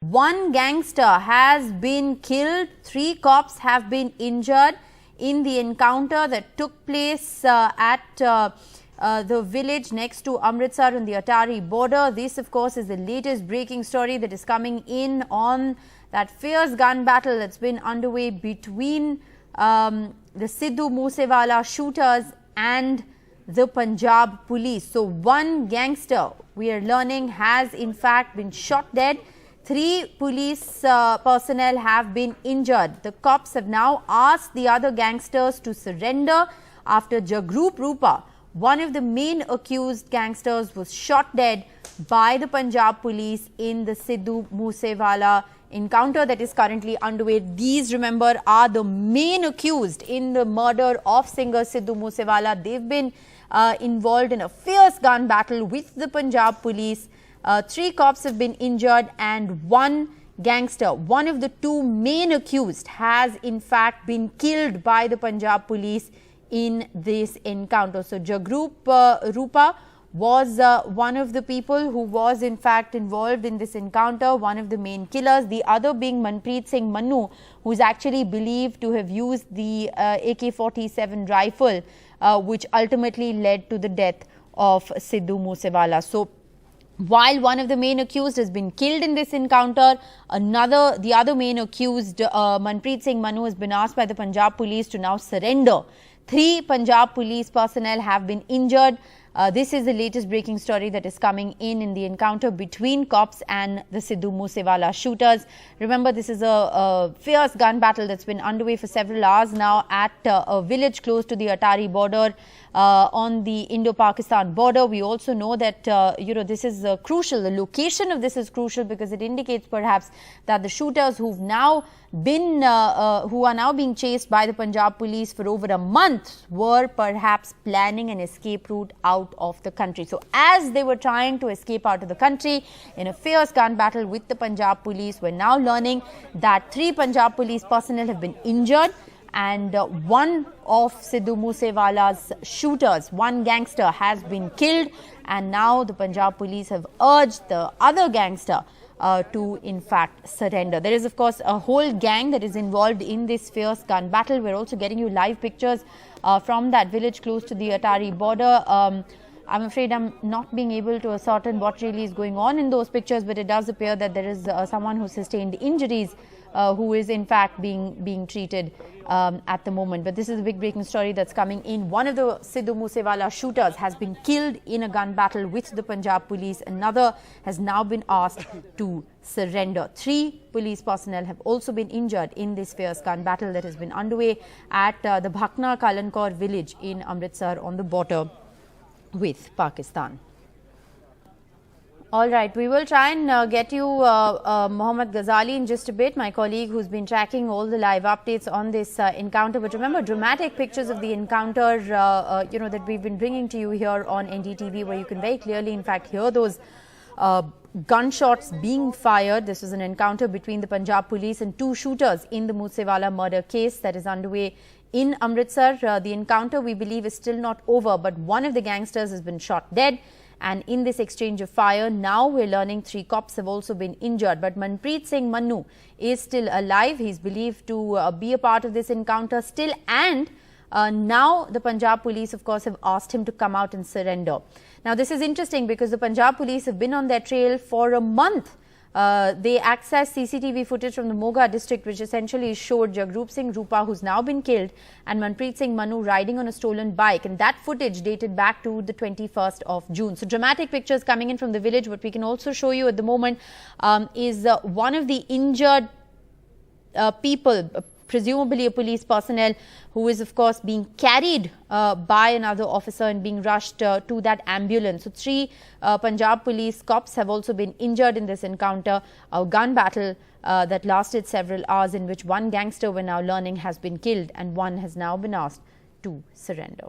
one gangster has been killed, 3 cops have been injured in the encounter that took place at the village next to Amritsar on the Atari border. This, of course, is the latest breaking story that is coming in on that fierce gun battle that's been underway between the Sidhu Moose Wala shooters and the Punjab police. So one gangster, we are learning, has in fact been shot dead. 3 police personnel have been injured. The cops have now asked the other gangsters to surrender after Jagroop Singh, one of the main accused gangsters, was shot dead by the Punjab police in the Sidhu Moose Wala encounter that is currently underway. These, remember, are the main accused in the murder of singer Sidhu Moose Wala. They've been involved in a fierce gun battle with the Punjab police. 3 cops have been injured and 1 gangster, one of the 2 main accused, has in fact been killed by the Punjab police in this encounter. So Jagroop Singh was one of the people who was in fact involved in this encounter, one of the main killers, the other being Manpreet Singh Mannu, who is actually believed to have used the AK-47 rifle, which ultimately led to the death of Sidhu Moose Wala. So while one of the main accused has been killed in this encounter, the other main accused, Manpreet Singh Mannu, has been asked by the Punjab police to now surrender. 3 Punjab police personnel have been injured. This is the latest breaking story that is coming in the encounter between cops and the Sidhu Moose Wala shooters. Remember, this is a fierce gun battle that's been underway for several hours now at a village close to the Atari border on the Indo-Pakistan border. We also know that this is crucial. The location of this is crucial because it indicates perhaps that the shooters who are now being chased by the Punjab police for over a month were perhaps planning an escape route out of the country. So as they were trying to escape out of the country in a fierce gun battle with the Punjab police, we're now learning that 3 Punjab police personnel have been injured and one of Sidhu Moose Wala's shooters, one gangster, has been killed, and now the Punjab police have urged the other gangster to in fact surrender. There is of course a whole gang that is involved in this fierce gun battle. We're also getting you live pictures from that village close to the Atari border. I'm afraid I'm not being able to ascertain what really is going on in those pictures, but it does appear that there is someone who sustained injuries who is in fact being treated at the moment. But this is a big breaking story that's coming in. One of the Sidhu Moose Wala shooters has been killed in a gun battle with the Punjab police. Another has now been asked to surrender. 3 police personnel have also been injured in this fierce gun battle that has been underway at the Bhakna Kalankor village in Amritsar on the border with Pakistan. All right, we will try and get you Mohammad Ghazali in just a bit, my colleague who's been tracking all the live updates on this encounter. But remember, dramatic pictures of the encounter, that we've been bringing to you here on NDTV, where you can very clearly, in fact, hear those gunshots being fired. This was an encounter between the Punjab police and 2 shooters in the Moose Wala murder case that is underway in Amritsar. The encounter, we believe, is still not over, but one of the gangsters has been shot dead. And in this exchange of fire, now we're learning 3 cops have also been injured. But Manpreet Singh Mannu is still alive. He's believed to be a part of this encounter still. And now the Punjab police, of course, have asked him to come out and surrender. Now, this is interesting because the Punjab police have been on their trail for a month. They accessed CCTV footage from the Moga district, which essentially showed Jagroop Singh Roopa, who's now been killed, and Manpreet Singh Mannu riding on a stolen bike. And that footage dated back to the 21st of June. So dramatic pictures coming in from the village. What we can also show you at the moment is one of the injured people, presumably a police personnel, who is of course being carried by another officer and being rushed to that ambulance. So 3 Punjab police cops have also been injured in this encounter, a gun battle that lasted several hours, in which one gangster, we're now learning, has been killed and one has now been asked to surrender.